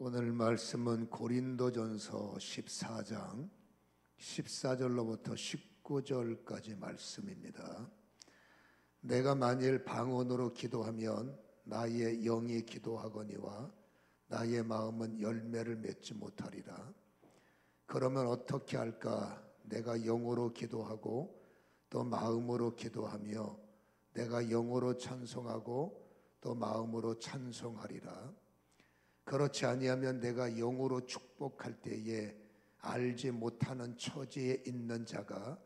오늘 말씀은 고린도전서 14장 14절로부터 19절까지 말씀입니다. 내가 만일 방언으로 기도하면 나의 영이 기도하거니와 나의 마음은 열매를 맺지 못하리라. 그러면 어떻게 할까? 내가 영으로 기도하고 또 마음으로 기도하며 내가 영으로 찬송하고 또 마음으로 찬송하리라. 그렇지 아니하면 내가 영으로 축복할 때에 알지 못하는 처지에 있는 자가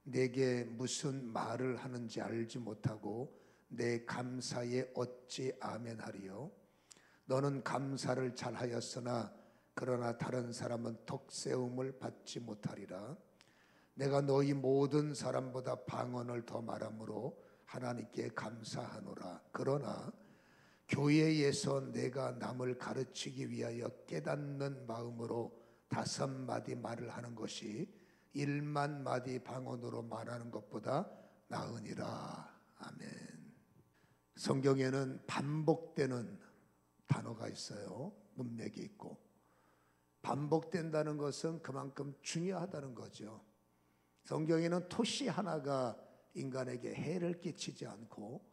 내게 무슨 말을 하는지 알지 못하고 내 감사에 어찌 아멘하리요? 너는 감사를 잘하였으나 그러나 다른 사람은 덕세움을 받지 못하리라. 내가 너희 모든 사람보다 방언을 더 말함으로 하나님께 감사하노라. 그러나 교회에서 내가 남을 가르치기 위하여 깨닫는 마음으로 5마디 말을 하는 것이 1만 마디 방언으로 말하는 것보다 나으니라. 아멘. 성경에는 반복되는 단어가 있어요. 문맥이 있고. 반복된다는 것은 그만큼 중요하다는 거죠. 성경에는 토시 하나가 인간에게 해를 끼치지 않고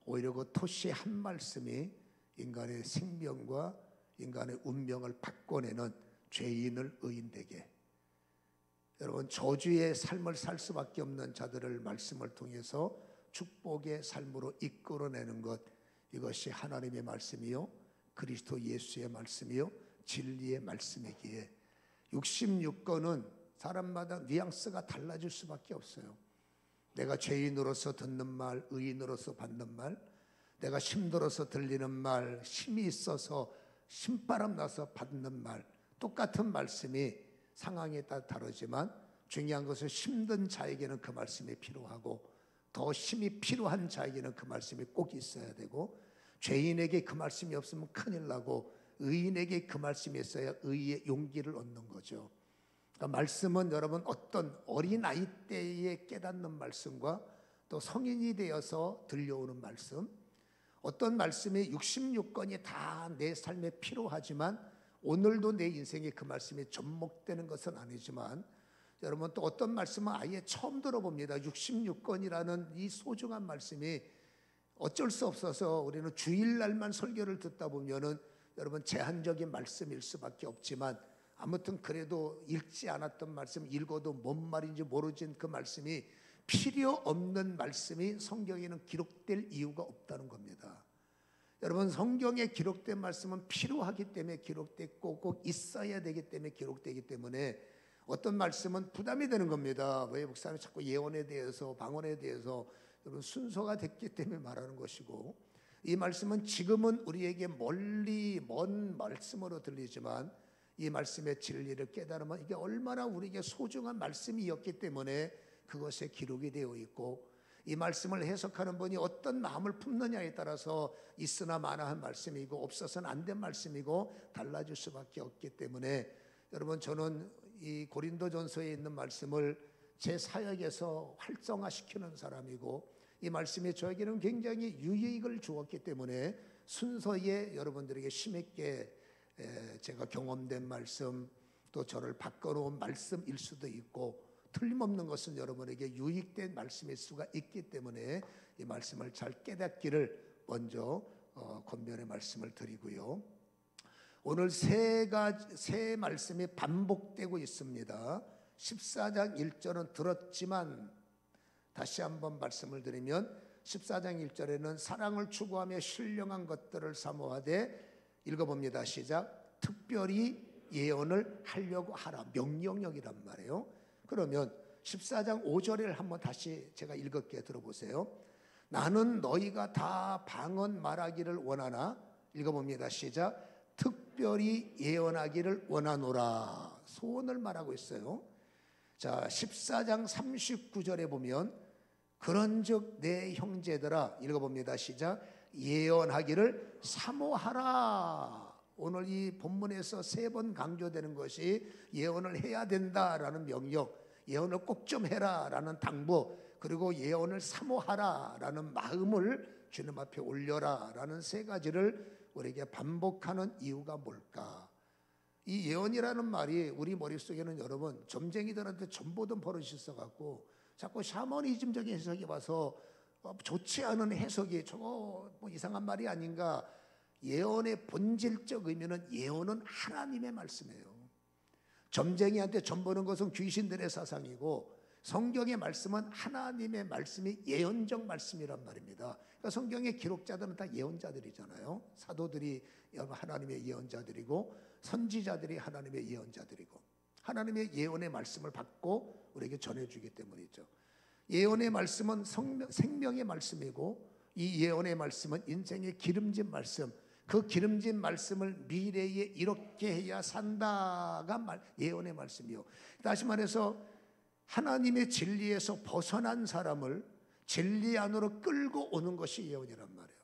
오히려 그 토시 한 말씀이 인간의 생명과 인간의 운명을 바꿔내는 죄인을 의인되게, 여러분 저주의 삶을 살 수밖에 없는 자들을 말씀을 통해서 축복의 삶으로 이끌어내는 것, 이것이 하나님의 말씀이요 그리스도 예수의 말씀이요 진리의 말씀이기에 66권은 사람마다 뉘앙스가 달라질 수밖에 없어요. 내가 죄인으로서 듣는 말, 의인으로서 받는 말, 내가 힘들어서 들리는 말, 힘이 있어서 신바람 나서 받는 말, 똑같은 말씀이 상황에 따라 다르지만 중요한 것은 힘든 자에게는 그 말씀이 필요하고 더 힘이 필요한 자에게는 그 말씀이 꼭 있어야 되고, 죄인에게 그 말씀이 없으면 큰일 나고 의인에게 그 말씀이 있어야 의의 용기를 얻는 거죠. 그러니까 말씀은 여러분 어떤 어린아이 때에 깨닫는 말씀과 또 성인이 되어서 들려오는 말씀, 어떤 말씀이 66권이 다 내 삶에 필요하지만 오늘도 내 인생에 그 말씀이 접목되는 것은 아니지만, 여러분 또 어떤 말씀은 아예 처음 들어봅니다. 66권이라는 이 소중한 말씀이 어쩔 수 없어서 우리는 주일날만 설교를 듣다 보면은 여러분 제한적인 말씀일 수밖에 없지만, 아무튼 그래도 읽지 않았던 말씀, 읽어도 뭔 말인지 모르진 그 말씀이 필요 없는 말씀이 성경에는 기록될 이유가 없다는 겁니다. 여러분 성경에 기록된 말씀은 필요하기 때문에 기록됐고 꼭 있어야 되기 때문에 기록되기 때문에 어떤 말씀은 부담이 되는 겁니다. 왜 목사님 자꾸 예언에 대해서 방언에 대해서, 여러분 순서가 됐기 때문에 말하는 것이고, 이 말씀은 지금은 우리에게 멀리 먼 말씀으로 들리지만 이 말씀의 진리를 깨달으면 이게 얼마나 우리에게 소중한 말씀이었기 때문에 그것에 기록이 되어 있고, 이 말씀을 해석하는 분이 어떤 마음을 품느냐에 따라서 있으나 마나한 말씀이고 없어서는 안 된 말씀이고 달라질 수밖에 없기 때문에, 여러분 저는 이 고린도전서에 있는 말씀을 제 사역에서 활성화시키는 사람이고, 이 말씀이 저에게는 굉장히 유익을 주었기 때문에 순서에 여러분들에게 힘있게 제가 경험된 말씀, 또 저를 바꿔놓은 말씀일 수도 있고, 틀림없는 것은 여러분에게 유익된 말씀일 수가 있기 때문에 이 말씀을 잘 깨닫기를 먼저 권면의 말씀을 드리고요. 오늘 세 말씀이 반복되고 있습니다. 14장 1절은 들었지만, 다시 한번 말씀을 드리면 14장 1절에는 사랑을 추구하며 신령한 것들을 사모하되, 읽어봅니다. 시작. 특별히 예언을 하려고 하라. 명령력이란 말이에요. 그러면 14장 5절을 한번 다시 제가 읽을게 들어보세요. 나는 너희가 다 방언 말하기를 원하나, 읽어봅니다. 시작. 특별히 예언하기를 원하노라. 소원을 말하고 있어요. 자, 14장 39절에 보면 그런즉 내 형제들아, 읽어봅니다. 시작. 예언하기를 사모하라. 오늘 이 본문에서 3번 강조되는 것이 예언을 해야 된다라는 명령, 예언을 꼭 좀 해라라는 당부, 그리고 예언을 사모하라라는 마음을 주님 앞에 올려라라는 3가지를 우리에게 반복하는 이유가 뭘까? 이 예언이라는 말이 우리 머릿속에는 여러분 점쟁이들한테 점 보던 버릇이 있어갖고 자꾸 샤머니즘적인 해석이 와서 좋지 않은 해석이 저거 뭐 이상한 말이 아닌가. 예언의 본질적 의미는 예언은 하나님의 말씀이에요. 점쟁이한테 점 보는 것은 귀신들의 사상이고 성경의 말씀은 하나님의 말씀이 예언적 말씀이란 말입니다. 그러니까 성경의 기록자들은 다 예언자들이잖아요. 사도들이 하나님의 예언자들이고 선지자들이 하나님의 예언자들이고 하나님의 예언의 말씀을 받고 우리에게 전해주기 때문이죠. 예언의 말씀은 생명의 말씀이고 이 예언의 말씀은 인생의 기름진 말씀, 그 기름진 말씀을 미래에 이렇게 해야 산다가 예언의 말씀이요. 다시 말해서 하나님의 진리에서 벗어난 사람을 진리 안으로 끌고 오는 것이 예언이란 말이에요.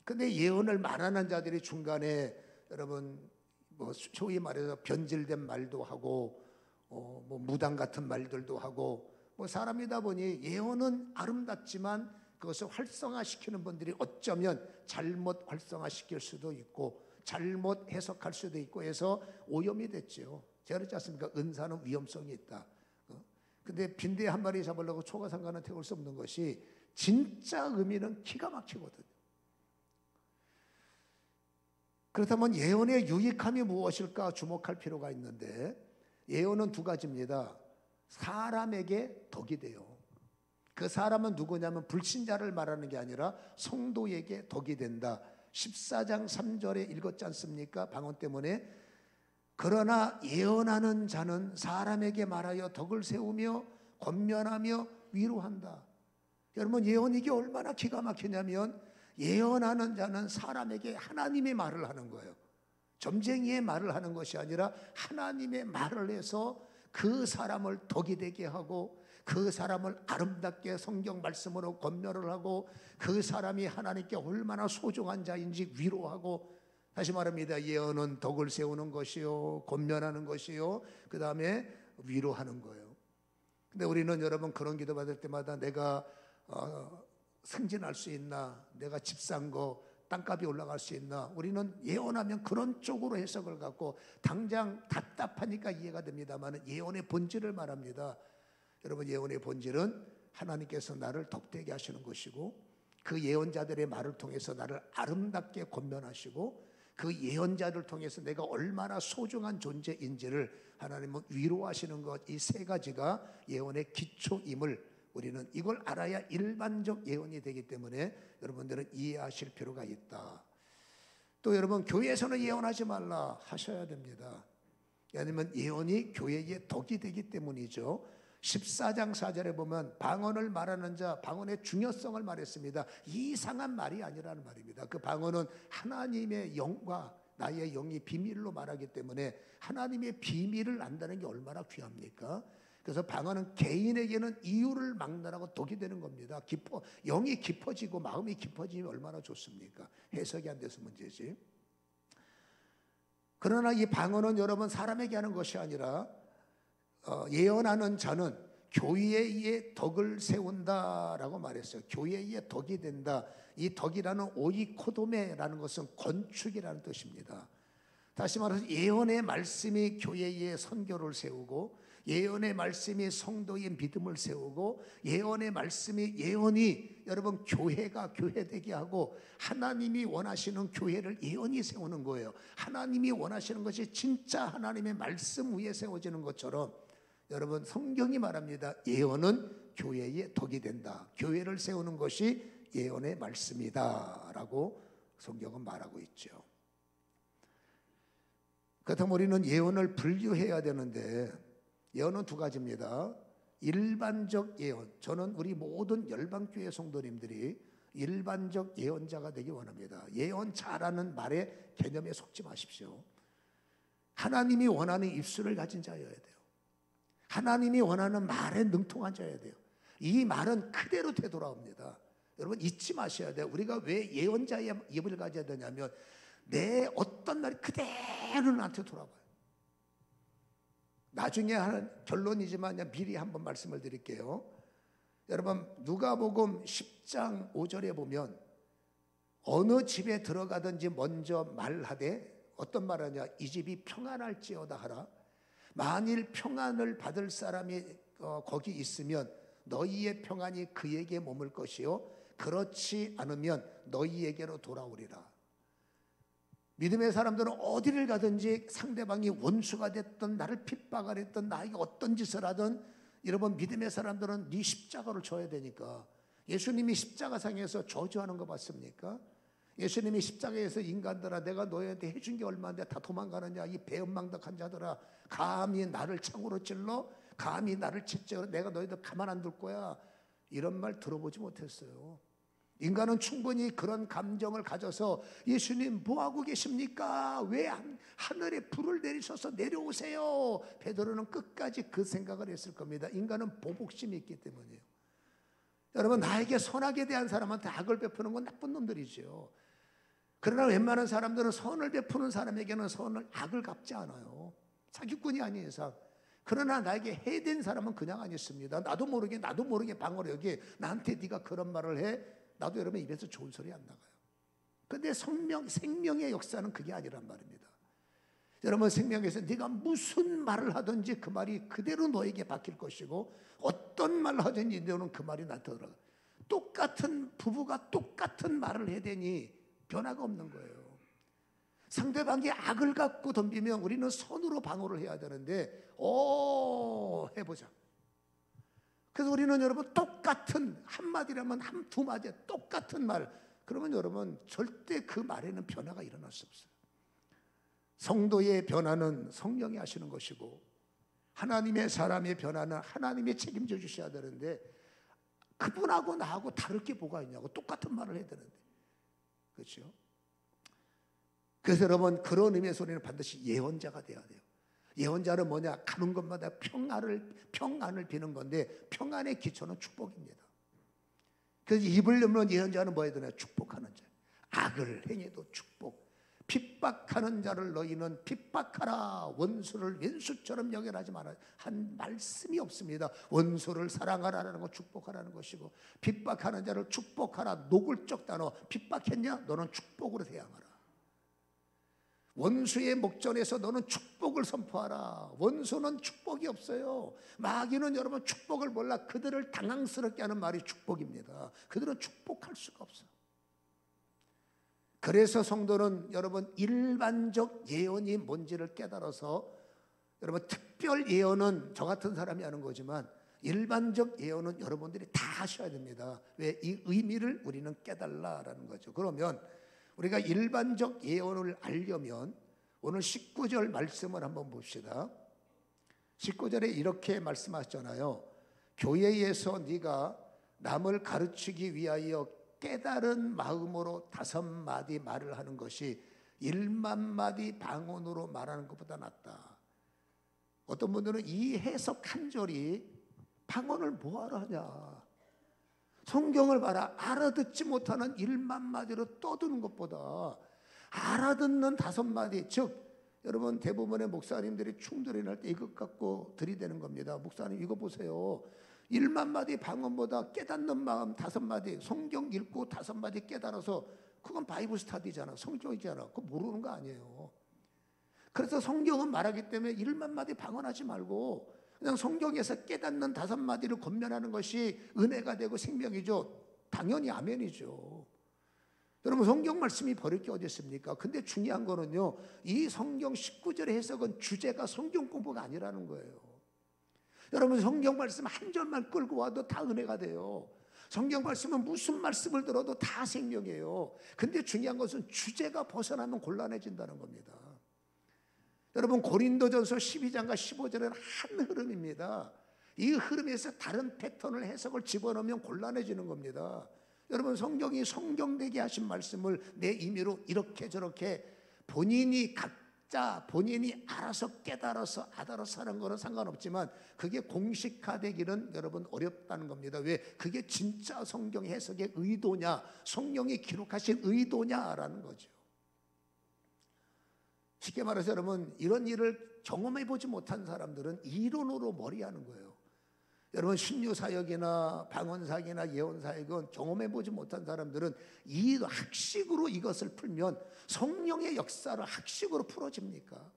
근데 예언을 말하는 자들이 중간에 여러분 뭐 소위 말해서 변질된 말도 하고 뭐 무당 같은 말들도 하고 뭐 사람이다 보니 예언은 아름답지만 그것을 활성화시키는 분들이 어쩌면 잘못 활성화시킬 수도 있고 잘못 해석할 수도 있고 해서 오염이 됐죠. 제가 그렇지 않습니까? 은사는 위험성이 있다. 근데 빈대 한 마리 잡으려고 초가상관은 태울 수 없는 것이 진짜 의미는 기가 막히거든요. 그렇다면 예언의 유익함이 무엇일까 주목할 필요가 있는데 예언은 두 가지입니다. 사람에게 덕이 돼요. 그 사람은 누구냐면 불신자를 말하는 게 아니라 성도에게 덕이 된다. 14장 3절에 읽었지 않습니까? 방언 때문에. 그러나 예언하는 자는 사람에게 말하여 덕을 세우며 권면하며 위로한다. 여러분 예언 이게 얼마나 기가 막히냐면 예언하는 자는 사람에게 하나님의 말을 하는 거예요. 점쟁이의 말을 하는 것이 아니라 하나님의 말을 해서 그 사람을 덕이 되게 하고 그 사람을 아름답게 성경 말씀으로 권면을 하고 그 사람이 하나님께 얼마나 소중한 자인지 위로하고, 다시 말합니다. 예언은 덕을 세우는 것이요 권면하는 것이요 그 다음에 위로하는 거예요. 근데 우리는 여러분 그런 기도 받을 때마다 내가 승진할 수 있나, 내가 집 산 거 땅값이 올라갈 수 있나, 우리는 예언하면 그런 쪽으로 해석을 갖고 당장 답답하니까 이해가 됩니다만 예언의 본질을 말합니다. 여러분 예언의 본질은 하나님께서 나를 덕되게 하시는 것이고 그 예언자들의 말을 통해서 나를 아름답게 권면하시고 그 예언자들 통해서 내가 얼마나 소중한 존재인지를 하나님은 위로하시는 것, 이 세 가지가 예언의 기초임을 우리는 이걸 알아야 일반적 예언이 되기 때문에 여러분들은 이해하실 필요가 있다. 또 여러분 교회에서는 예언하지 말라 하셔야 됩니다. 왜냐하면 예언이 교회의 덕이 되기 때문이죠. 14장 4절에 보면 방언을 말하는 자, 방언의 중요성을 말했습니다. 이상한 말이 아니라는 말입니다. 그 방언은 하나님의 영과 나의 영이 비밀로 말하기 때문에 하나님의 비밀을 안다는 게 얼마나 귀합니까? 그래서 방언은 개인에게는 이유를 막론하고 독이 되는 겁니다. 영이 깊어지고 마음이 깊어지면 얼마나 좋습니까? 해석이 안 돼서 문제지. 그러나 이 방언은 여러분 사람에게 하는 것이 아니라 예언하는 자는 교회의 덕을 세운다라고 말했어요. 교회의 덕이 된다. 이 덕이라는 오이코도메라는 것은 건축이라는 뜻입니다. 다시 말해서 예언의 말씀이 교회의 선교를 세우고 예언의 말씀이 성도의 믿음을 세우고 예언의 말씀이 예언이 여러분 교회가 교회되게 하고 하나님이 원하시는 교회를 예언이 세우는 거예요. 하나님이 원하시는 것이 진짜 하나님의 말씀 위에 세워지는 것처럼 여러분 성경이 말합니다. 예언은 교회의 덕이 된다. 교회를 세우는 것이 예언의 말씀이다 라고 성경은 말하고 있죠. 그렇다면 우리는 예언을 분류해야 되는데 예언은 두 가지입니다. 일반적 예언, 저는 우리 모든 열방교회 성도님들이 일반적 예언자가 되기 원합니다. 예언 잘하는 말의 개념에 속지 마십시오. 하나님이 원하는 입술을 가진 자여야 돼요. 하나님이 원하는 말에 능통한 자여야 돼요. 이 말은 그대로 되돌아옵니다. 여러분 잊지 마셔야 돼요. 우리가 왜 예언자의 입을 가져야 되냐면 내 어떤 날이 그대로 나한테 돌아와요. 나중에 하는 결론이지만 미리 한번 말씀을 드릴게요. 여러분 누가복음 10장 5절에 보면 어느 집에 들어가든지 먼저 말하되 어떤 말하냐? 이 집이 평안할지어다 하라. 만일 평안을 받을 사람이 거기 있으면 너희의 평안이 그에게 머물 것이요 그렇지 않으면 너희에게로 돌아오리라. 믿음의 사람들은 어디를 가든지 상대방이 원수가 됐든 나를 핍박을 했든 나에게 어떤 짓을 하든, 여러분 믿음의 사람들은 네 십자가를 져야 되니까. 예수님이 십자가상에서 저주하는 거 봤습니까? 예수님이 십자가에서 인간들아 내가 너희한테 해준 게 얼마인데 다 도망가느냐, 이 배은망덕한 자들아, 감히 나를 창으로 찔러, 감히 나를 채찍으로, 내가 너희들 가만 안 둘 거야, 이런 말 들어보지 못했어요. 인간은 충분히 그런 감정을 가져서 예수님 뭐하고 계십니까? 왜 하늘에 불을 내리셔서 내려오세요? 베드로는 끝까지 그 생각을 했을 겁니다. 인간은 보복심이 있기 때문이에요. 여러분, 나에게 선하게 대한 사람한테 악을 베푸는 건 나쁜 놈들이죠. 그러나 웬만한 사람들은 선을 베푸는 사람에게는 악을 갚지 않아요. 사기꾼이 아닌 이상. 그러나 나에게 해된 사람은 그냥 안 있습니다. 나도 모르게 방어를 여기 나한테 네가 그런 말을 해. 나도 여러분 입에서 좋은 소리 안 나가요. 그런데 생명의 역사는 그게 아니란 말입니다. 여러분, 생명에서 네가 무슨 말을 하든지 그 말이 그대로 너에게 박힐 것이고, 어떤 말을 하든지 너는 그 말이 나한테 들어가. 똑같은 부부가 똑같은 말을 해대니 변화가 없는 거예요. 상대방이 악을 갖고 덤비면 우리는 선으로 방어를 해야 되는데 해보자. 그래서 우리는 여러분 똑같은 한마디라면 두 마디 똑같은 말, 그러면 여러분 절대 그 말에는 변화가 일어날 수 없어요. 성도의 변화는 성령이 하시는 것이고, 하나님의 사람의 변화는 하나님이 책임져 주셔야 되는데, 그분하고 나하고 다를 게 뭐가 있냐고. 똑같은 말을 해야 되는데, 그렇죠? 그래서 여러분, 그런 의미에서 우리는 반드시 예언자가 돼야 돼요. 예언자는 뭐냐? 가는 곳마다 평안을 비는 건데, 평안의 기초는 축복입니다. 그래서 입을 열면 예언자는 뭐 해야 되나? 축복하는 자. 악을 행해도 축복. 핍박하는 자를 너희는 핍박하라. 원수를 왼수처럼 여겨라지 마라. 한 말씀이 없습니다. 원수를 사랑하라는 거 축복하라는 것이고, 핍박하는 자를 축복하라. 노골적 단어. 핍박했냐? 너는 축복으로 대항하라. 원수의 목전에서 너는 축복을 선포하라. 원수는 축복이 없어요. 마귀는 여러분 축복을 몰라. 그들을 당황스럽게 하는 말이 축복입니다. 그들은 축복할 수가 없어요. 그래서 성도는 여러분 일반적 예언이 뭔지를 깨달아서, 여러분 특별 예언은 저 같은 사람이 하는 거지만 일반적 예언은 여러분들이 다 하셔야 됩니다. 왜? 이 의미를 우리는 깨달라라는 거죠. 그러면 우리가 일반적 예언을 알려면 오늘 19절 말씀을 한번 봅시다. 19절에 이렇게 말씀하셨잖아요. 교회에서 네가 남을 가르치기 위하여 깨달은 마음으로 5마디 말을 하는 것이 1만 마디 방언으로 말하는 것보다 낫다. 어떤 분들은 이 해석 한 절이 방언을 뭐하러 하냐, 성경을 봐라, 알아듣지 못하는 1만 마디로 떠드는 것보다 알아듣는 5마디, 즉 여러분 대부분의 목사님들이 충돌이 날 때 이것 갖고 들이대는 겁니다. 목사님 이거 보세요, 1만 마디 방언보다 깨닫는 마음 5마디, 성경 읽고 5마디 깨달아서, 그건 바이블 스터디잖아, 성경이잖아. 그거 모르는 거 아니에요. 그래서 성경은 말하기 때문에 1만 마디 방언하지 말고 그냥 성경에서 깨닫는 5마디를 권면하는 것이 은혜가 되고 생명이죠. 당연히 아멘이죠. 여러분 성경 말씀이 버릴 게 어디 있습니까? 근데 중요한 거는요, 이 성경 19절의 해석은 주제가 성경 공부가 아니라는 거예요. 여러분 성경 말씀 한 절만 끌고 와도 다 은혜가 돼요. 성경 말씀은 무슨 말씀을 들어도 다 생명이에요. 근데 중요한 것은 주제가 벗어나면 곤란해진다는 겁니다. 여러분 고린도전서 12장과 15절은 한 흐름입니다. 이 흐름에서 다른 패턴을 해석을 집어넣으면 곤란해지는 겁니다. 여러분 성경이 성경되게 하신 말씀을 내 임의로 이렇게 저렇게 본인이 알아서 깨달아서 알아서 하는 거는 상관없지만, 그게 공식화되기는 여러분 어렵다는 겁니다. 왜? 그게 진짜 성경 해석의 의도냐, 성령이 기록하신 의도냐라는 거죠. 쉽게 말해서 여러분 이런 일을 경험해 보지 못한 사람들은 이론으로 머리하는 거예요. 여러분 신유사역이나 방언사역이나 예언사역은 경험해보지 못한 사람들은 이 학식으로 이것을 풀면 성령의 역사를 학식으로 풀어집니까?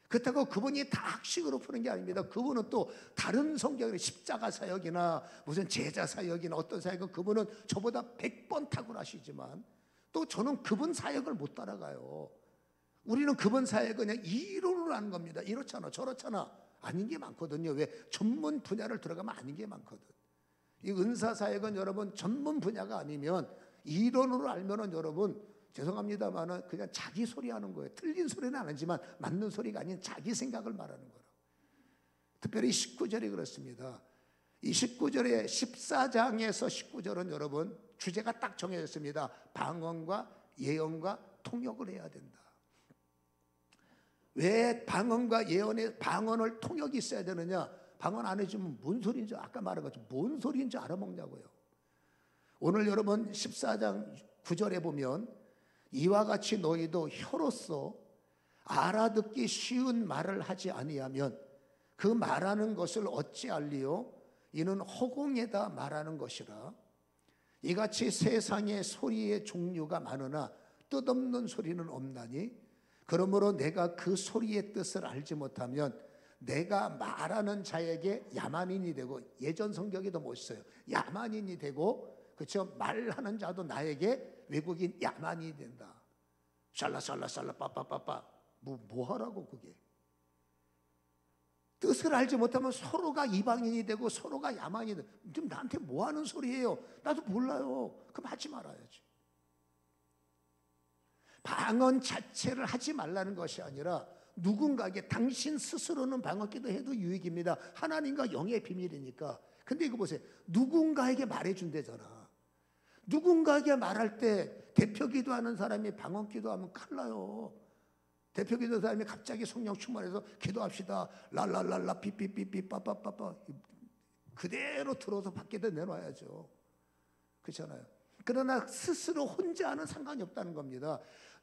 그렇다고 그분이 다 학식으로 푸는 게 아닙니다. 그분은 또 다른 성경의 십자가 사역이나 무슨 제자 사역이나 어떤 사역은 그분은 저보다 100번 탁월하시지만 또 저는 그분 사역을 못 따라가요. 우리는 그분 사역을 그냥 이론으로 하는 겁니다. 이렇잖아 저렇잖아 아닌 게 많거든요. 왜? 전문 분야를 들어가면 아닌 게 많거든. 이 은사 사역은 여러분 전문 분야가 아니면 이론으로 알면은 여러분 죄송합니다만은 그냥 자기 소리 하는 거예요. 틀린 소리는 안 하지만 맞는 소리가 아닌 자기 생각을 말하는 거라. 특별히 19절이 그렇습니다. 이 19절에 14장에서 19절은 여러분 주제가 딱 정해졌습니다. 방언과 예언과 통역을 해야 된다. 왜 방언과 예언에 방언을 통역이 있어야 되느냐? 방언 안 해주면 뭔 소리인지 아까 말한 것처럼 뭔 소리인지 알아먹냐고요. 오늘 여러분 14장 9절에 보면 이와 같이 너희도 혀로서 알아듣기 쉬운 말을 하지 아니하면 그 말하는 것을 어찌 알리요? 이는 허공에다 말하는 것이라. 이같이 세상에 소리의 종류가 많으나 뜻없는 소리는 없나니 그러므로 내가 그 소리의 뜻을 알지 못하면 내가 말하는 자에게 야만인이 되고 예전 성경이 더 멋있어요. 야만인이 되고 그렇죠? 말하는 자도 나에게 외국인 야만인이 된다. 샬라샬라샬라 빠빠빠빠 뭐 하라고 그게. 뜻을 알지 못하면 서로가 이방인이 되고 서로가 야만인이 되고 지금 나한테 뭐 하는 소리예요? 나도 몰라요. 그럼 하지 말아야지. 방언 자체를 하지 말라는 것이 아니라 누군가에게 당신 스스로는 방언기도 해도 유익입니다. 하나님과 영의 비밀이니까. 근데 이거 보세요. 누군가에게 말해준대잖아. 누군가에게 말할 때 대표 기도하는 사람이 방언 기도하면 큰일 나요. 대표 기도하는 사람이 갑자기 성령 충만해서 기도합시다. 랄랄랄라 삐삐삐삐 빠빠빠빠 그대로 들어서 밖에다 내놔야죠. 그렇잖아요. 그러나 스스로 혼자 하는 상관이 없다는 겁니다.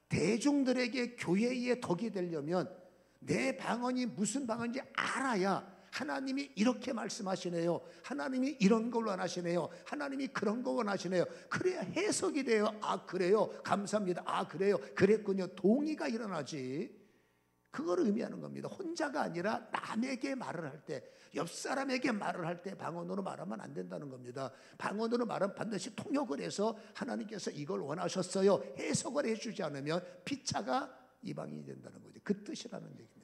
대중들에게 교회의 덕이 되려면 내 방언이 무슨 방언인지 알아야 하나님이 이렇게 말씀하시네요. 하나님이 이런 걸 원하시네요. 하나님이 그런 거 원하시네요. 그래야 해석이 돼요. 아 그래요? 감사합니다. 아 그래요? 그랬군요. 동의가 일어나지. 그걸 의미하는 겁니다. 혼자가 아니라 남에게 말을 할 때, 옆 사람에게 말을 할 때 방언으로 말하면 안 된다는 겁니다. 방언으로 말하면 반드시 통역을 해서 하나님께서 이걸 원하셨어요. 해석을 해주지 않으면 피차가 이방인이 된다는 거죠. 그 뜻이라는 얘기입니다.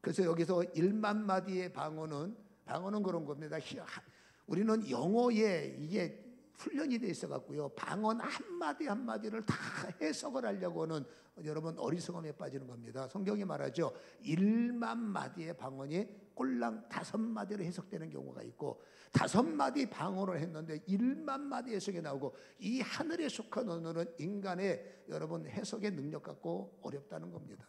그래서 여기서 1만 마디의 방언은 그런 겁니다. 우리는 영어에 이게 훈련이 돼 있어 갖고요. 방언 한마디 한마디를 다 해석을 하려고 하는 여러분 어리석음에 빠지는 겁니다. 성경이 말하죠. 1만 마디의 방언이 꼴랑 5마디로 해석되는 경우가 있고 5마디 방언을 했는데 1만 마디 해석이 나오고 이 하늘에 속한 언어는 인간의 여러분 해석의 능력 갖고 어렵다는 겁니다.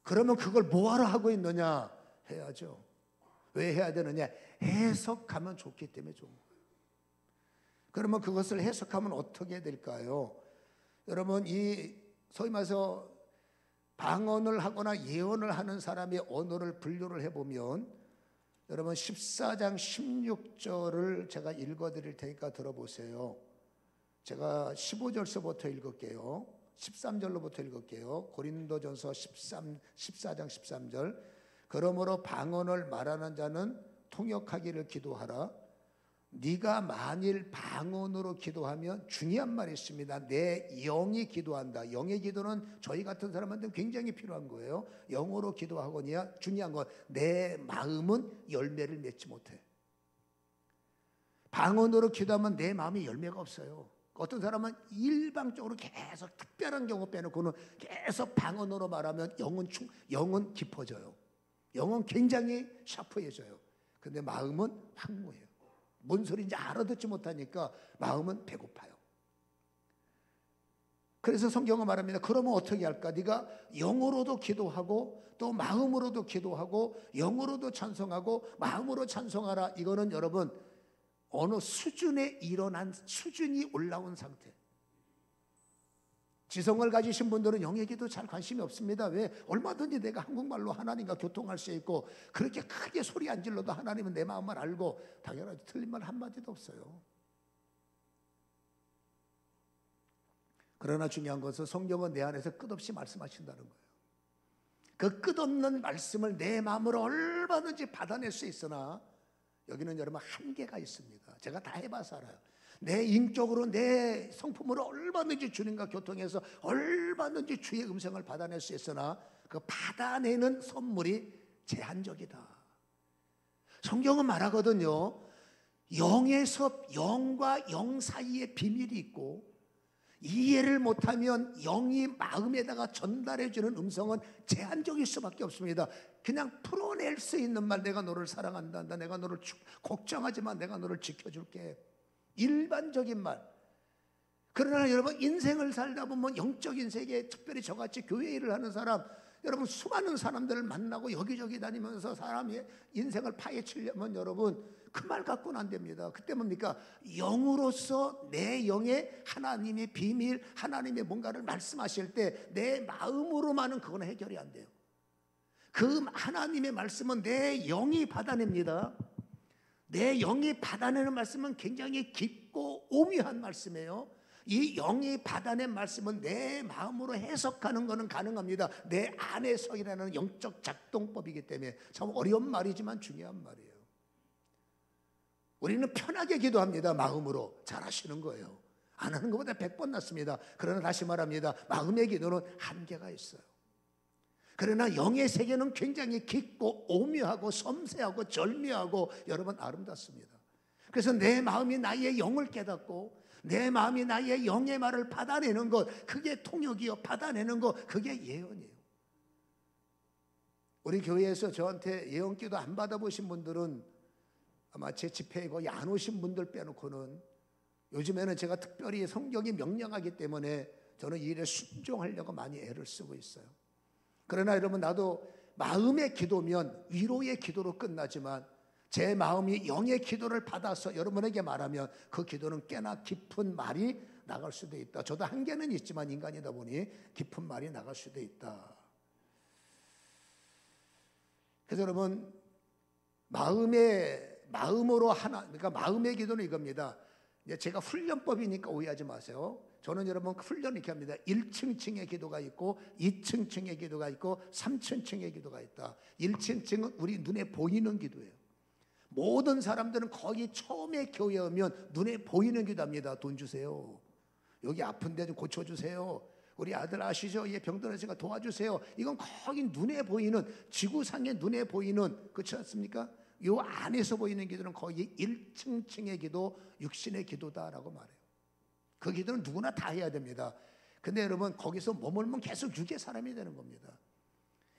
그러면 그걸 뭐하러 하고 있느냐? 해야죠. 왜 해야 되느냐? 해석하면 좋기 때문에 좋은 거예요. 그러면 그것을 해석하면 어떻게 될까요? 여러분 이 소위 말해서 방언을 하거나 예언을 하는 사람의 언어를 분류를 해보면 여러분 14장 16절을 제가 읽어드릴 테니까 들어보세요. 제가 15절서부터 읽을게요. 13절로부터 읽을게요. 고린도전서 14장 13절. 그러므로 방언을 말하는 자는 통역하기를 기도하라. 네가 만일 방언으로 기도하면 중요한 말이 있습니다. 내 영이 기도한다. 영의 기도는 저희 같은 사람한테 굉장히 필요한 거예요. 영어로 기도하거니와 중요한 건 내 마음은 열매를 맺지 못해. 방언으로 기도하면 내 마음에 열매가 없어요. 어떤 사람은 일방적으로 계속 특별한 경우 빼놓고는 계속 방언으로 말하면 영은 깊어져요. 영은 굉장히 샤프해져요. 근데 마음은 황무해요. 뭔 소리인지 알아듣지 못하니까 마음은 배고파요. 그래서 성경은 말합니다. 그러면 어떻게 할까? 네가 영으로도 기도하고 또 마음으로도 기도하고 영으로도 찬송하고 마음으로 찬송하라. 이거는 여러분 어느 수준에 일어난 수준이 올라온 상태. 지성을 가지신 분들은 영의 기도 잘 관심이 없습니다. 왜? 얼마든지 내가 한국말로 하나님과 교통할 수 있고 그렇게 크게 소리 안 질러도 하나님은 내 마음을 알고 당연하지 틀린 말 한마디도 없어요. 그러나 중요한 것은 성경은 내 안에서 끝없이 말씀하신다는 거예요. 그 끝없는 말씀을 내 마음으로 얼마든지 받아낼 수 있으나 여기는 여러분 한계가 있습니다. 제가 다 해봐서 알아요. 내 인격으로 내 성품으로 얼마든지 주님과 교통해서 얼마든지 주의 음성을 받아낼 수 있으나 그 받아내는 선물이 제한적이다. 성경은 말하거든요. 영에서 영과 영 사이에 비밀이 있고 이해를 못하면 영이 마음에다가 전달해주는 음성은 제한적일 수밖에 없습니다. 그냥 풀어낼 수 있는 말, 내가 너를 사랑한다, 내가 너를 걱정하지만 내가 너를 지켜줄게, 일반적인 말. 그러나 여러분 인생을 살다 보면 영적인 세계에 특별히 저같이 교회 일을 하는 사람, 여러분 수많은 사람들을 만나고 여기저기 다니면서 사람의 인생을 파헤치려면 여러분 그 말 갖고는 안 됩니다. 그때 뭡니까? 영으로서 내 영에 하나님의 비밀, 하나님의 뭔가를 말씀하실 때 내 마음으로만은 그건 해결이 안 돼요. 그 하나님의 말씀은 내 영이 받아냅니다. 내 영이 받아내는 말씀은 굉장히 깊고 오묘한 말씀이에요. 이 영이 받아낸 말씀은 내 마음으로 해석하는 것은 가능합니다. 내 안에서 일어나는 영적 작동법이기 때문에 참 어려운 말이지만 중요한 말이에요. 우리는 편하게 기도합니다. 마음으로. 잘하시는 거예요. 안 하는 것보다 100번 낫습니다. 그러나 다시 말합니다. 마음의 기도는 한계가 있어요. 그러나 영의 세계는 굉장히 깊고 오묘하고 섬세하고 절묘하고 여러분 아름답습니다. 그래서 내 마음이 나의 영을 깨닫고 내 마음이 나의 영의 말을 받아내는 것, 그게 통역이요. 받아내는 것, 그게 예언이에요. 우리 교회에서 저한테 예언기도 안 받아보신 분들은 아마 제 집회에 거의 안 오신 분들 빼놓고는, 요즘에는 제가 특별히 성경이 명령하기 때문에 저는 이 일에 순종하려고 많이 애를 쓰고 있어요. 그러나 여러분, 나도 마음의 기도면 위로의 기도로 끝나지만 제 마음이 영의 기도를 받아서 여러분에게 말하면 그 기도는 꽤나 깊은 말이 나갈 수도 있다. 저도 한계는 있지만 인간이다 보니 깊은 말이 나갈 수도 있다. 그래서 여러분, 마음으로 하나, 그러니까 마음의 기도는 이겁니다. 제가 훈련법이니까 오해하지 마세요. 저는 여러분 훈련 이렇게 합니다. 1층층의 기도가 있고 2층층의 기도가 있고 3층층의 기도가 있다. 1층층은 우리 눈에 보이는 기도예요. 모든 사람들은 거의 처음에 교회 오면 눈에 보이는 기도합니다. 돈 주세요. 여기 아픈데 좀 고쳐주세요. 우리 아들 아시죠? 얘 병들었으니까 도와주세요. 이건 거의 눈에 보이는, 지구상의 눈에 보이는, 그렇지 않습니까? 요 안에서 보이는 기도는 거의 1층층의 기도, 육신의 기도다라고 말해요. 그 기도는 누구나 다 해야 됩니다. 근데 여러분, 거기서 머물면 계속 육의 사람이 되는 겁니다.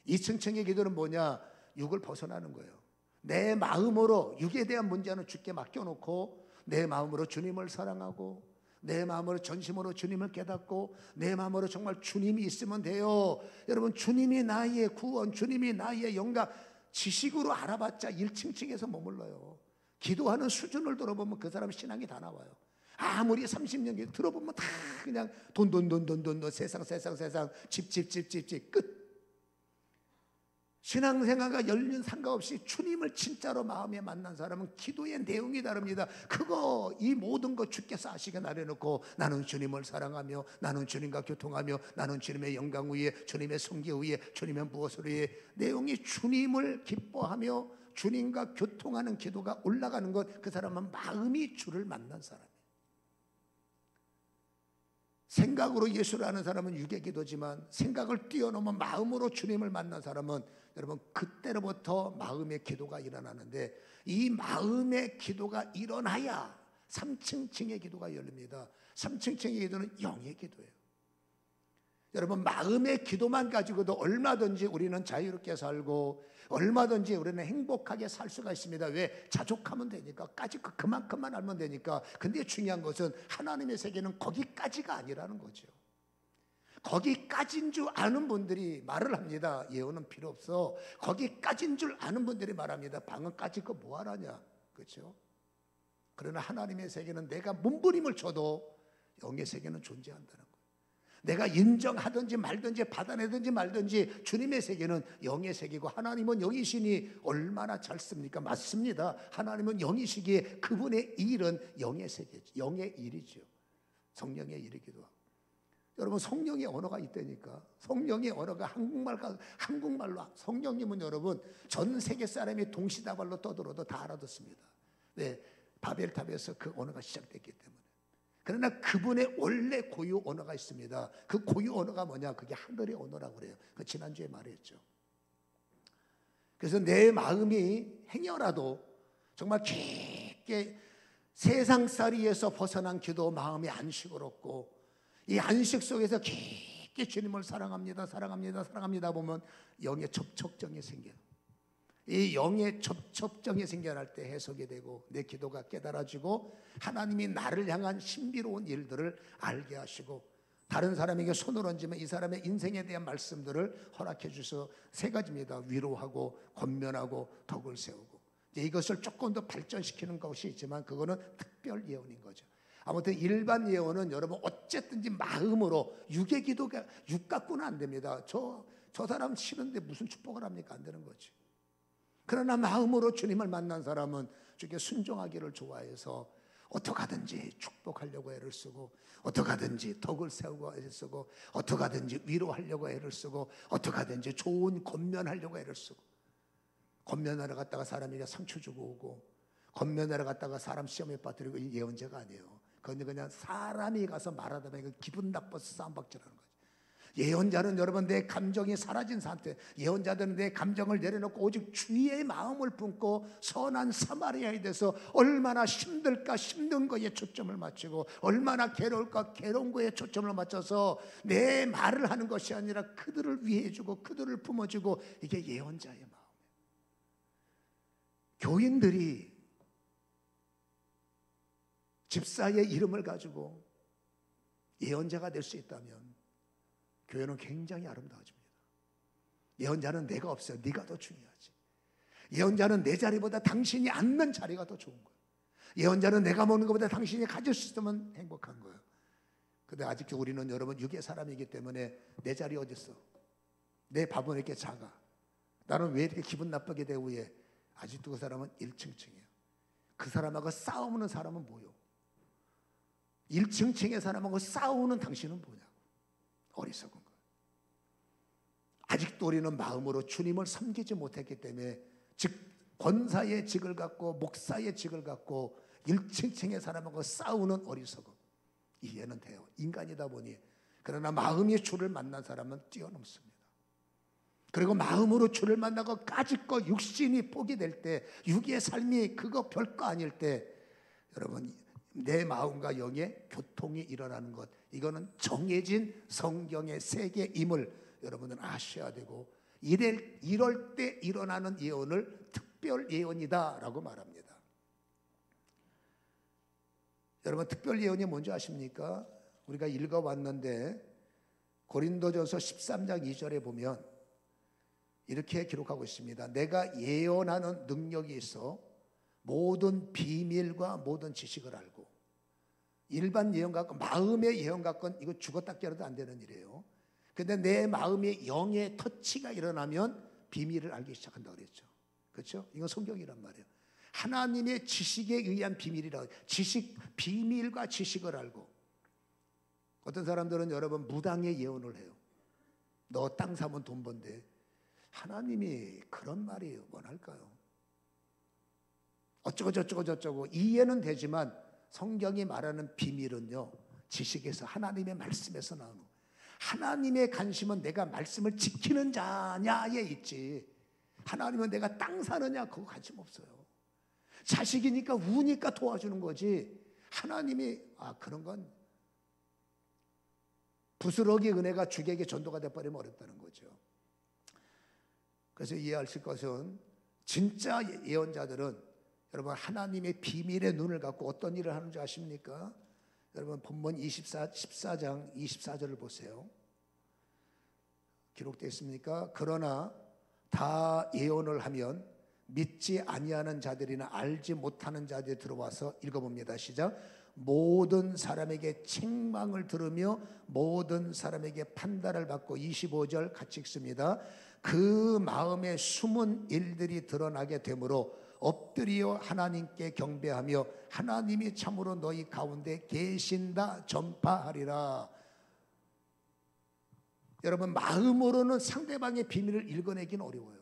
2층층의 기도는 뭐냐? 육을 벗어나는 거예요. 내 마음으로 육에 대한 문제는 주께 맡겨놓고 내 마음으로 주님을 사랑하고 내 마음으로 전심으로 주님을 깨닫고 내 마음으로 정말 주님이 있으면 돼요. 여러분, 주님이 나의 구원, 주님이 나의 영광, 지식으로 알아봤자 1층층에서 머물러요. 기도하는 수준을 들어보면 그 사람 신앙이 다 나와요. 아무리 30년 들어보면 다 그냥 돈 세상 집 끝. 신앙생활과 연륜 상관없이 주님을 진짜로 마음에 만난 사람은 기도의 내용이 다릅니다. 그거 이 모든 것 주께서 아시게 나려놓고 나는 주님을 사랑하며 나는 주님과 교통하며 나는 주님의 영광 위에 주님의 성교 위에 주님의 무엇을 위해, 내용이 주님을 기뻐하며 주님과 교통하는 기도가 올라가는 것, 그 사람은 마음이 주를 만난 사람이에요. 생각으로 예수를 아는 사람은 육의 기도지만 생각을 뛰어넘은 마음으로 주님을 만난 사람은 여러분 그때로부터 마음의 기도가 일어나는데, 이 마음의 기도가 일어나야 3층층의 기도가 열립니다. 3층층의 기도는 영의 기도예요. 여러분, 마음의 기도만 가지고도 얼마든지 우리는 자유롭게 살고 얼마든지 우리는 행복하게 살 수가 있습니다. 왜? 자족하면 되니까, 그만큼만 알면 되니까. 근데 중요한 것은 하나님의 세계는 거기까지가 아니라는 거죠. 거기까지인 줄 아는 분들이 말을 합니다. 예언은 필요 없어. 거기까지인 줄 아는 분들이 말합니다. 방언까지 그 뭐하라냐, 그렇죠? 그러나 하나님의 세계는 내가 몸부림을 쳐도 영의 세계는 존재한다는 거예요. 내가 인정하든지 말든지 받아내든지 말든지 주님의 세계는 영의 세계고 하나님은 영이시니 얼마나 잘 씁니까? 맞습니다. 하나님은 영이시기에 그분의 일은 영의 세계죠. 영의 일이죠. 성령의 일이기도 하고. 여러분 성령의 언어가 있다니까. 성령의 언어가 한국말로 성령님은 여러분 전 세계 사람이 동시다발로 떠들어도 다 알아듣습니다. 네, 바벨탑에서 그 언어가 시작됐기 때문에. 그러나 그분의 원래 고유 언어가 있습니다. 그 고유 언어가 뭐냐? 그게 하늘의 언어라고 그래요. 그 지난주에 말했죠. 그래서 내 마음이 행여라도 정말 깊게 세상살이에서 벗어난 기도, 마음의 안식을 얻고 이 안식 속에서 깊게 주님을 사랑합니다, 사랑합니다, 사랑합니다 보면 영의 접촉점이 생겨요. 이 영의 접촉점이 생겨날 때 해석이 되고 내 기도가 깨달아지고 하나님이 나를 향한 신비로운 일들을 알게 하시고 다른 사람에게 손을 얹으면 이 사람의 인생에 대한 말씀들을 허락해 주셔서 세 가지입니다. 위로하고 권면하고 덕을 세우고. 이것을 조금 더 발전시키는 것이 있지만 그거는 특별 예언인 거죠. 아무튼 일반 예언은 여러분 어쨌든지 마음으로 육의 기도가 육 갖고는 안 됩니다. 저 사람 싫은데 무슨 축복을 합니까? 안 되는 거지. 그러나 마음으로 주님을 만난 사람은 주께 순종하기를 좋아해서 어떻게 하든지 축복하려고 애를 쓰고 어떻게 하든지 덕을 세우고 애를 쓰고 어떻게 하든지 위로하려고 애를 쓰고 어떻게 하든지 좋은 권면하려고 애를 쓰고 권면하러 갔다가 사람에게 상처 주고 오고 권면하러 갔다가 사람 시험에 빠뜨리고 이 예언자가 아니에요. 그냥 사람이 가서 말하다 보니까 기분 나빠서 싸움박질하는 거예요. 예언자는 여러분 내 감정이 사라진 상태, 예언자들은 내 감정을 내려놓고 오직 주의 마음을 품고 선한 사마리아에 대해서 얼마나 힘들까 힘든 거에 초점을 맞추고 얼마나 괴로울까 괴로운 거에 초점을 맞춰서 내 말을 하는 것이 아니라 그들을 위해주고 그들을 품어주고 이게 예언자의 마음이에요. 교인들이 집사의 이름을 가지고 예언자가 될 수 있다면 교회는 굉장히 아름다워집니다. 예언자는 내가 없어요. 네가 더 중요하지. 예언자는 내 자리보다 당신이 앉는 자리가 더 좋은 거예요. 예언자는 내가 먹는 것보다 당신이 가질 수 있으면 행복한 거예요. 근데 아직도 우리는 여러분 육의 사람이기 때문에 내 자리 어디 있어? 내 밥은 이렇게 작아. 나는 왜 이렇게 기분 나쁘게 대우해? 아직도 그 사람은 1층층이에요. 그 사람하고 싸우는 사람은 뭐요? 1층층의 사람하고 싸우는 당신은 뭐냐고. 어리석은 거예요. 아직도 우리는 마음으로 주님을 섬기지 못했기 때문에 즉 권사의 직을 갖고 목사의 직을 갖고 1층층의 사람하고 싸우는 어리석음. 이해는 돼요. 인간이다 보니. 그러나 마음이 주를 만난 사람은 뛰어넘습니다. 그리고 마음으로 주를 만나고 까짓거 육신이 포기될 때 육의 삶이 그거 별거 아닐 때 여러분 내 마음과 영의 교통이 일어나는 것, 이거는 정해진 성경의 세계임을 여러분은 아셔야 되고 이럴 때 일어나는 예언을 특별 예언이다라고 말합니다. 여러분 특별 예언이 뭔지 아십니까? 우리가 읽어왔는데 고린도전서 13장 2절에 보면 이렇게 기록하고 있습니다. 내가 예언하는 능력이 있어 모든 비밀과 모든 지식을 알고. 일반 예언 갖고 마음의 예언 갖고는 이거 죽었다 깨어도 안 되는 일이에요. 근데 내 마음에 영의 터치가 일어나면 비밀을 알기 시작한다고 그랬죠. 그렇죠? 이건 성경이란 말이에요. 하나님의 지식에 의한 비밀이라고. 지식, 비밀과 지식을 알고. 어떤 사람들은 여러분 무당의 예언을 해요. 너 땅 사면 돈 번대. 하나님이 그런 말이 원할까요? 어쩌고 저쩌고 저쩌고 이해는 되지만 성경이 말하는 비밀은요 지식에서 하나님의 말씀에서 나오는 하나님의 관심은 내가 말씀을 지키는 자냐에 있지 하나님은 내가 땅 사느냐 그거 관심 없어요. 자식이니까 우니까 도와주는 거지 하나님이 그런 건 부스러기 은혜가 주객의 전도가 돼버리면 어렵다는 거죠. 그래서 이해하실 것은 진짜 예언자들은 여러분 하나님의 비밀의 눈을 갖고 어떤 일을 하는지 아십니까? 여러분 본문 14장 24절을 보세요. 기록되어 있습니까? 그러나 다 예언을 하면 믿지 아니하는 자들이나 알지 못하는 자들이 들어와서 읽어봅니다. 시작. 모든 사람에게 책망을 들으며 모든 사람에게 판단을 받고 25절 같이 읽습니다. 그 마음에 숨은 일들이 드러나게 되므로 엎드려 하나님께 경배하며 하나님이 참으로 너희 가운데 계신다 전파하리라. 여러분, 마음으로는 상대방의 비밀을 읽어내기는 어려워요.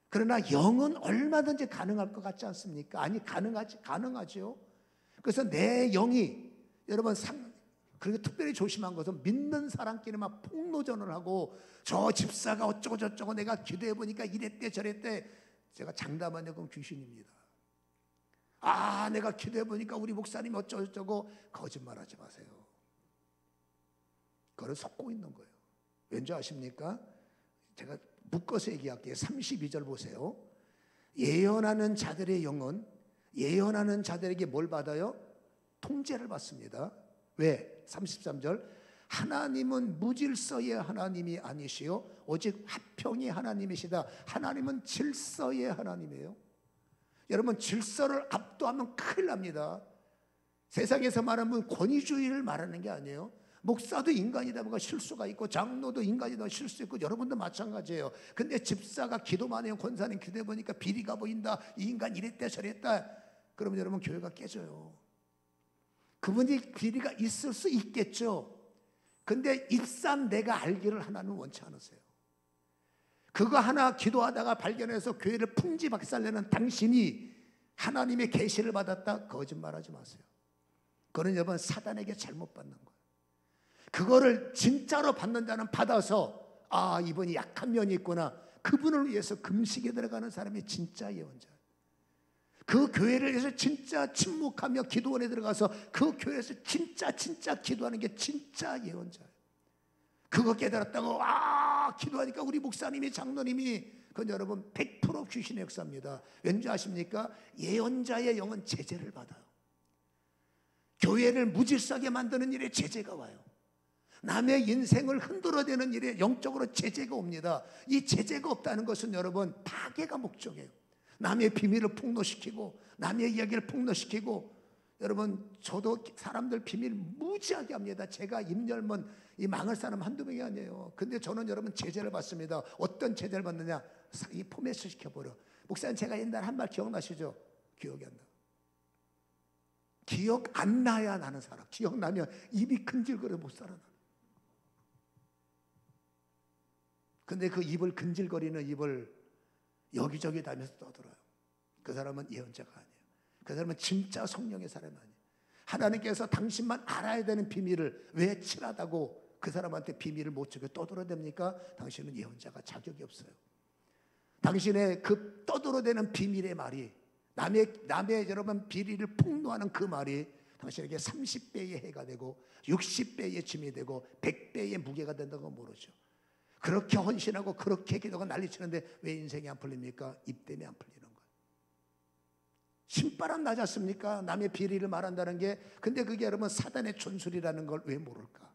그러나 영은 얼마든지 가능할 것 같지 않습니까? 아니, 가능하죠. 그래서 내 영이, 여러분, 그리고 특별히 조심한 것은 믿는 사람끼리만 폭로전을 하고 저 집사가 어쩌고 저쩌고 내가 기도해 보니까 이랬대 저랬대. 제가 장담하는 건 귀신입니다. 아, 내가 기도해 보니까 우리 목사님이 어쩌고 저쩌고. 거짓말하지 마세요. 그걸 속고 있는 거예요. 왠지 아십니까? 제가 묶어서 얘기할게요. 32절 보세요. 예언하는 자들의 영은 예언하는 자들에게 뭘 받아요? 통제를 받습니다. 왜? 33절. 하나님은 무질서의 하나님이 아니시요 오직 화평의 하나님이시다. 하나님은 질서의 하나님이에요. 여러분, 질서를 압도하면 큰일 납니다. 세상에서 말하면 권위주의를 말하는 게 아니에요. 목사도 인간이다 보니까 실수가 있고 장로도 인간이다 보니까 실수 있고 여러분도 마찬가지예요. 근데 집사가 기도만 해요. 권사님 기도해 보니까 비리가 보인다. 이 인간 이랬다 저랬다. 그러면 여러분 교회가 깨져요. 그분이 비리가 있을 수 있겠죠. 근데 입산 내가 알기를 하나는 원치 않으세요. 그거 하나 기도하다가 발견해서 교회를 풍지박살내는 당신이 하나님의 계시를 받았다? 거짓말하지 마세요. 그건 여러분 사단에게 잘못 받는 거예요. 그거를 진짜로 받는 자는 받아서 아, 이분이 약한 면이 있구나. 그분을 위해서 금식에 들어가는 사람이 진짜 예언자예요. 그 교회를 위해서 진짜 침묵하며 기도원에 들어가서 그 교회에서 진짜 기도하는 게 진짜 예언자예요. 그거 깨달았다고 기도하니까 우리 목사님이 장로님이, 그건 여러분 100% 귀신의 역사입니다. 왠지 아십니까? 예언자의 영은 제재를 받아요. 교회를 무질서하게 만드는 일에 제재가 와요. 남의 인생을 흔들어대는 일에 영적으로 제재가 옵니다. 이 제재가 없다는 것은 여러분 파괴가 목적이에요. 남의 비밀을 폭로시키고 남의 이야기를 폭로시키고. 여러분, 저도 사람들 비밀 무지하게 합니다. 제가 입 열면 이 망할 사람 한두 명이 아니에요. 근데 저는 여러분 제재를 받습니다. 어떤 제재를 받느냐? 이 포맷을 시켜버려. 목사님, 제가 옛날에 한 말 기억나시죠? 기억이 안 나. 기억 안 나야 나는 살아. 기억나면 입이 근질거려 못 살아. 근데 그 입을 근질거리는 입을 여기저기 다니면서 떠들어요. 그 사람은 예언자가 아니에요. 그 사람은 진짜 성령의 사람이 아니에요. 하나님께서 당신만 알아야 되는 비밀을 왜 칠하다고 그 사람한테 비밀을 못 주게 떠들어댑니까? 당신은 예언자가 자격이 없어요. 당신의 그 떠들어대는 비밀의 말이, 남의 여러분 비리를 폭로하는 그 말이 당신에게 30배의 해가 되고 60배의 짐이 되고 100배의 무게가 된다고 모르죠. 그렇게 헌신하고 그렇게 기도가 난리치는데 왜 인생이 안 풀립니까? 입 때문에 안 풀리는 거예요. 신바람 나지 않습니까? 남의 비리를 말한다는 게. 근데 그게 여러분 사단의 촌술이라는 걸 왜 모를까?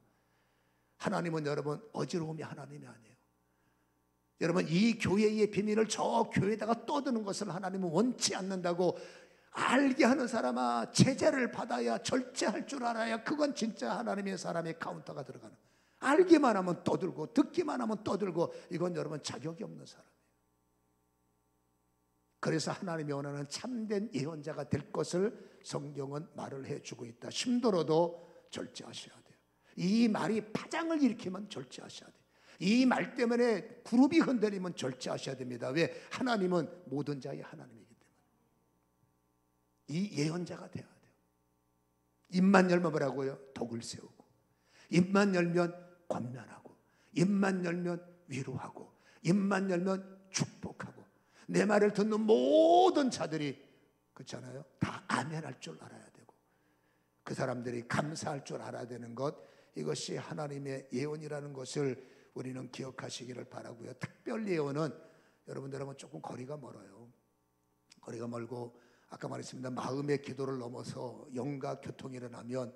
하나님은 여러분 어지러움이 하나님이 아니에요. 여러분, 이 교회의 비밀을 저 교회에다가 떠드는 것을 하나님은 원치 않는다고. 알게 하는 사람아, 제재를 받아야, 절제할 줄 알아야 그건 진짜 하나님의 사람의 카운터가 들어가는. 알기만 하면 떠들고 듣기만 하면 떠들고, 이건 여러분 자격이 없는 사람이에요. 그래서 하나님이 원하는 참된 예언자가 될 것을 성경은 말을 해주고 있다. 심도로도 절제하셔야 돼요. 이 말이 파장을 일으키면 절제하셔야 돼요. 이 말 때문에 그룹이 흔들리면 절제하셔야 됩니다. 왜? 하나님은 모든 자의 하나님이기 때문에. 이 예언자가 돼야 돼요. 입만 열면 뭐라고요? 독을 세우고, 입만 열면 권면하고, 입만 열면 위로하고, 입만 열면 축복하고. 내 말을 듣는 모든 자들이, 그렇잖아요, 다 아멘할 줄 알아야 되고, 그 사람들이 감사할 줄 알아야 되는 것. 이것이 하나님의 예언이라는 것을 우리는 기억하시기를 바라고요. 특별 예언은 여러분들하고는 조금 거리가 멀어요. 거리가 멀고, 아까 말했습니다. 마음의 기도를 넘어서 영과 교통이 일어나면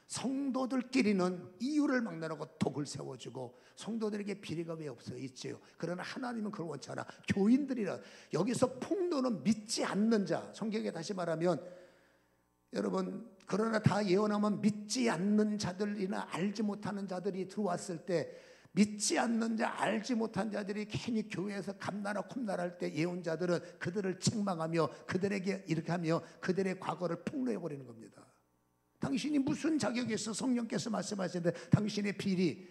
성도들끼리는 이유를 막론하고 독을 세워주고, 성도들에게 비리가 왜 없어요? 있지요. 그러나 하나님은 그걸 원치 않아. 교인들이라, 여기서 폭로는 믿지 않는 자. 성경에 다시 말하면 여러분 그러나 다 예언하면 믿지 않는 자들이나 알지 못하는 자들이 들어왔을 때, 믿지 않는 자, 알지 못한 자들이 괜히 교회에서 감나라 콤나라 할 때 예언자들은 그들을 책망하며 그들에게 이렇게 하며 그들의 과거를 폭로해버리는 겁니다. 당신이 무슨 자격이 있어? 성령께서 말씀하시는데 당신의 비리.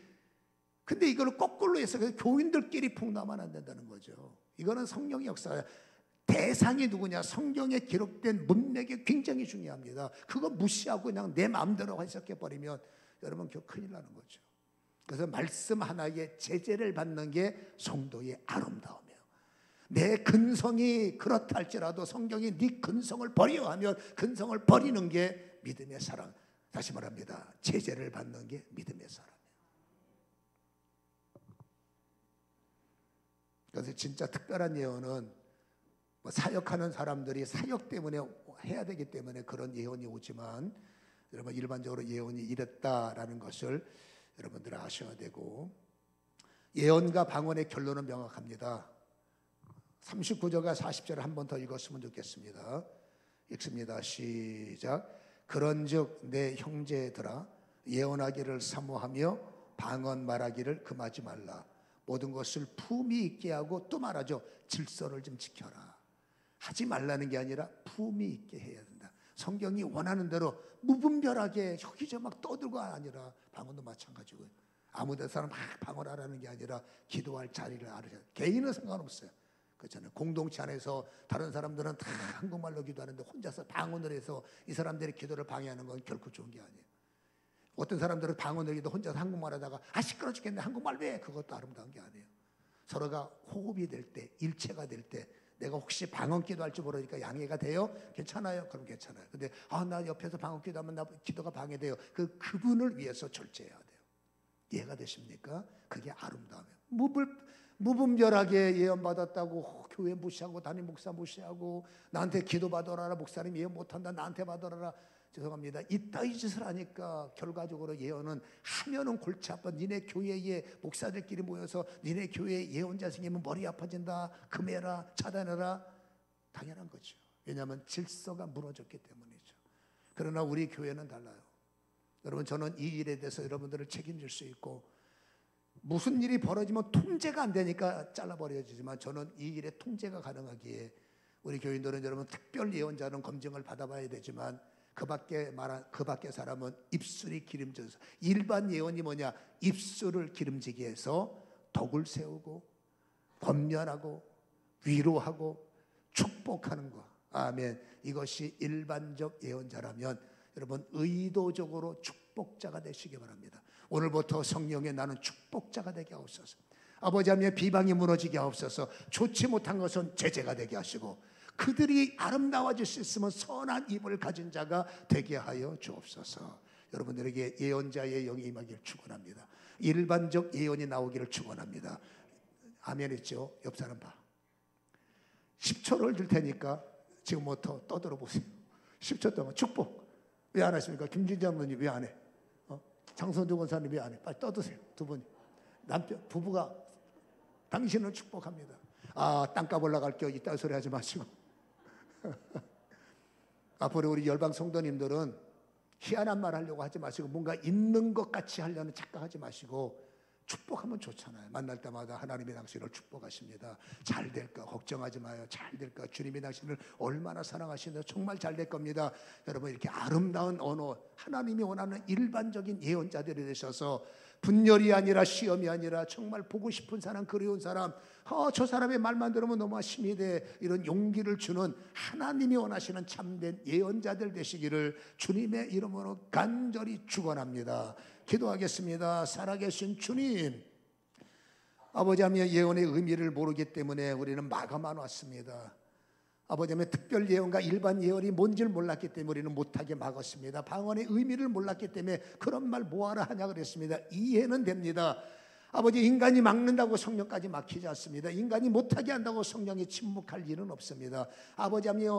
근데 이걸 거꾸로 해서 교인들끼리 폭로하면 안 된다는 거죠. 이거는 성령의 역사예요. 대상이 누구냐? 성경에 기록된 문맥이 굉장히 중요합니다. 그거 무시하고 그냥 내 마음대로 해석해버리면 여러분 큰일 나는 거죠. 그래서 말씀 하나에 제재를 받는 게 성도의 아름다움이에요. 내 근성이 그렇다 할지라도 성경이 네 근성을 버려 하면 근성을 버리는 게 믿음의 사랑. 다시 말합니다. 제재를 받는 게 믿음의 사랑이에요. 그래서 진짜 특별한 예언은 사역하는 사람들이 사역 때문에 해야 되기 때문에 그런 예언이 오지만, 여러분 일반적으로 예언이 이랬다라는 것을 여러분들 아셔야 되고, 예언과 방언의 결론은 명확합니다. 39절과 40절을 한 번 더 읽었으면 좋겠습니다. 읽습니다. 시작. 그런즉 내 형제들아, 예언하기를 사모하며 방언 말하기를 금하지 말라. 모든 것을 품위 있게 하고, 또 말하죠. 질서를 좀 지켜라. 하지 말라는 게 아니라 품위 있게 해야 된다. 성경이 원하는 대로 무분별하게 여기저 막 떠들고 아니라, 방언도 마찬가지고요. 아무 데서나 막 방언하라는 게 아니라 기도할 자리를 알으셔야 돼요. 개인은 상관없어요. 그렇잖아요. 공동체 안에서 다른 사람들은 다 한국말로 기도하는데 혼자서 방언을 해서 이 사람들의 기도를 방해하는 건 결코 좋은 게 아니에요. 어떤 사람들은 방언을 해도 혼자서 한국말 하다가 시끄러 죽겠네 한국말 왜? 그것도 아름다운 게 아니에요. 서로가 호흡이 될 때, 일체가 될 때, 내가 혹시 방언 기도할 줄 모르니까 양해가 돼요? 괜찮아요? 그럼 괜찮아요. 근데 나 옆에서 방언 기도하면 나 기도가 방해돼요. 그분을 위해서 절제해야 돼요. 이해가 되십니까? 그게 아름다움이에요. 무분별하게 예언받았다고 교회 무시하고 담임 목사 무시하고 나한테 기도받아라, 목사님 예언 못한다, 나한테 받아라. 죄송합니다. 이따위 짓을 하니까 결과적으로 예언은 하면은 골치 아파. 니네 교회에 목사들끼리 모여서 니네 교회 예언자 생기면 머리 아파진다, 금해라, 차단해라. 당연한 거죠. 왜냐하면 질서가 무너졌기 때문이죠. 그러나 우리 교회는 달라요. 여러분, 저는 이 일에 대해서 여러분들을 책임질 수 있고, 무슨 일이 벌어지면 통제가 안 되니까 잘라버려지지만, 저는 이 일에 통제가 가능하기에 우리 교인들은, 여러분 특별 예언자는 검증을 받아봐야 되지만 그 밖에 사람은 입술이 기름져서, 일반 예언이 뭐냐? 입술을 기름지게 해서 덕을 세우고 권면하고 위로하고 축복하는 거. 아멘. 이것이 일반적 예언자라면 여러분 의도적으로 축복자가 되시기 바랍니다. 오늘부터 성령에 나는 축복자가 되게 하옵소서. 아버지 하나님의 비방이 무너지게 하옵소서. 좋지 못한 것은 제재가 되게 하시고, 그들이 아름다워질 수 있으면 선한 입을 가진 자가 되게 하여 주옵소서. 여러분들에게 예언자의 영이 임하기를 축원합니다. 일반적 예언이 나오기를 축원합니다. 아멘 했죠? 옆 사람 봐. 10초를 줄 테니까 지금부터 떠들어 보세요. 10초 동안 축복. 왜 안 하십니까? 김진자 장로님 왜 안 해? 장선주 권사님 왜 안 해? 빨리 떠드세요. 두 분이. 부부가 당신을 축복합니다. 땅값 올라갈게요. 이딴 소리 하지 마시고. 앞으로 우리 열방 성도님들은 희한한 말 하려고 하지 마시고, 뭔가 있는 것 같이 하려는 착각하지 마시고, 축복하면 좋잖아요. 만날 때마다 하나님이 당신을 축복하십니다. 잘 될까 걱정하지 마요. 잘 될까, 주님이 당신을 얼마나 사랑하시는데 정말 잘 될 겁니다. 여러분, 이렇게 아름다운 언어, 하나님이 원하는 일반적인 예언자들이 되셔서 분열이 아니라 시험이 아니라 정말 보고 싶은 사람, 그리운 사람, 저 사람의 말만 들으면 너무 힘이 돼, 이런 용기를 주는 하나님이 원하시는 참된 예언자들 되시기를 주님의 이름으로 간절히 축원합니다. 기도하겠습니다. 살아계신 주님, 아버지 하나님의 예언의 의미를 모르기 때문에 우리는 마감만 왔습니다. 아버지 하나님의 특별 예언과 일반 예언이 뭔지를 몰랐기 때문에 우리는 못하게 막았습니다. 방언의 의미를 몰랐기 때문에 그런 말 뭐하러 하냐 그랬습니다. 이해는 됩니다. 아버지, 인간이 막는다고 성령까지 막히지 않습니다. 인간이 못하게 한다고 성령이 침묵할 일은 없습니다. 아버지 하나님,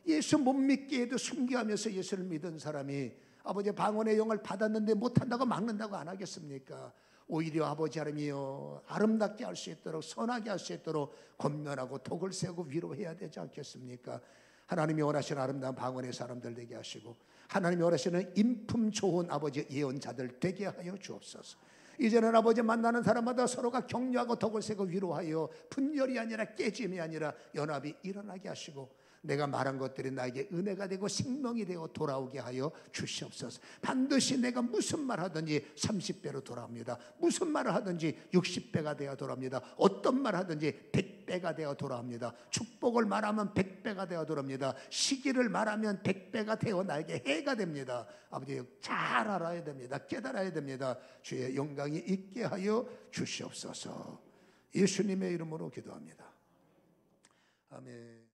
예수 못 믿게 해도 순교하면서 예수를 믿은 사람이 아버지 방언의 영을 받았는데 못한다고 막는다고 안 하겠습니까? 오히려 아버지 하나님이여, 아름답게 할 수 있도록, 선하게 할 수 있도록 권면하고 독을 세우고 위로해야 되지 않겠습니까? 하나님이 원하시는 아름다운 방언의 사람들 되게 하시고, 하나님이 원하시는 인품 좋은 아버지 예언자들 되게 하여 주옵소서. 이제는 아버지 만나는 사람마다 서로가 격려하고 덕을 세고 위로하여 분열이 아니라 깨짐이 아니라 연합이 일어나게 하시고, 내가 말한 것들이 나에게 은혜가 되고 생명이 되어 돌아오게 하여 주시옵소서. 반드시 내가 무슨 말 하든지 30배로 돌아옵니다. 무슨 말을 하든지 60배가 되어 돌아옵니다. 어떤 말 하든지 100배가 되어 돌아옵니다. 축복을 말하면 100배가 되어 돌아옵니다. 시기를 말하면 100배가 되어 나에게 해가 됩니다. 아버지 잘 알아야 됩니다. 깨달아야 됩니다. 주의 영광이 있게 하여 주시옵소서. 예수님의 이름으로 기도합니다. 아멘.